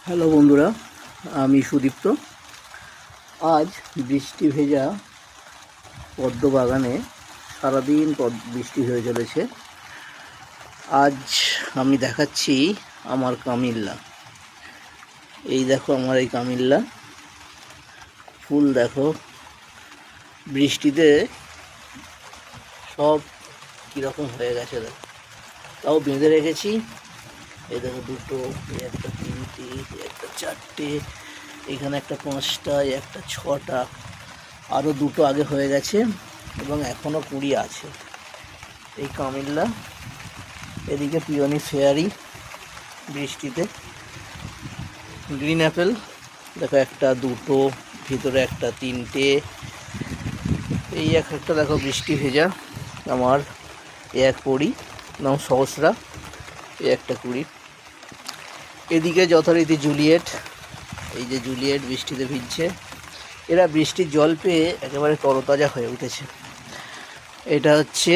Hello বন্ধুরা, আমি সুদীপ্ত। আজ বৃষ্টি ভেজা পদ্ম বাগানে সারাদিন বৃষ্টি হয়ে চলেছে। আজ আমি দেখাচ্ছি আমার কামিল্লা। এই দেখো আমার এই কামিল্লা ফুল, দেখো বৃষ্টিতে সব কীরকম হয়ে গেছে। দেখো, তাও বেঁধে রেখেছি। এই দেখো দুটো, একটা তিনটে, একটা চারটে, এখানে একটা পাঁচটা, একটা ছটা, আরও দুটো আগে হয়ে গেছে এবং এখনও কুড়ি আছে। এই কামিল্লা, এদিকে পিওনি ফেয়ারি বৃষ্টিতে, গ্রিন অ্যাপেল দেখো একটা দুটো, ভিতরে একটা তিনটে, এই একটা দেখো বৃষ্টি ভেজা আমার এক কুড়ি, নাম সহস্রা, এই একটা কুড়ি। এদিকে যথারীতি জুলিয়েট, এই যে জুলিয়েট বৃষ্টিতে ভিজছে। এরা বৃষ্টির জল পেয়ে একেবারে তরতাজা হয়ে উঠেছে। এটা হচ্ছে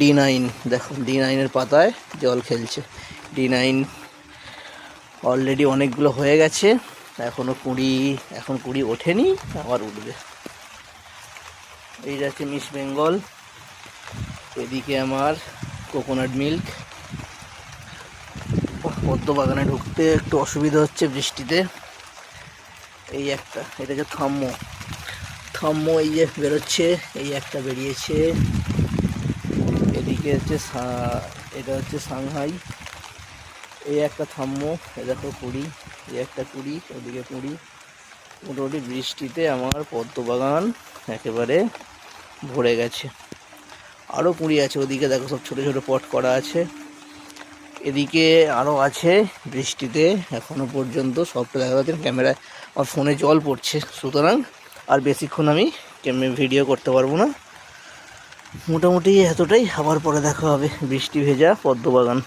D9, দেখো D9-এর পাতায় জল খেলছে। D9 অলরেডি অনেকগুলো হয়ে গেছে, এখন কুড়ি ওঠেনি, আবার উঠবে। এইটা হচ্ছে মিস বেঙ্গল। এদিকে আমার কোকোনাট মিল্ক। পদ্ম বাগানে ঢুকতে একটু অসুবিধা হচ্ছে বৃষ্টিতে। এই একটা, এটা হচ্ছে থাম্মো, এই যে বেরোচ্ছে, এই একটা বেরিয়েছে। এদিকে হচ্ছে এটা হচ্ছে সাংহাই, এই একটা থাম্মো, এ দেখো কুড়ি, এই একটা কুড়ি, ওদিকে কুড়ি। মোটামুটি বৃষ্টিতে আমার পদ্ম বাগান একেবারে ভরে গেছে। আরও কুড়ি আছে, ওদিকে দেখো সব ছোটো ছোটো পট করা আছে। এদিকে আরও আছে বৃষ্টিতে এখনও পর্যন্ত, সবটা দেখা যাচ্ছে। ক্যামেরায় আমার ফোনে জল পড়ছে, সুতরাং আর বেশিক্ষণ আমি ভিডিও করতে পারবো না। মোটামুটি এতটাই, আবার পরে দেখা হবে বৃষ্টি ভেজা পদ্ম বাগান।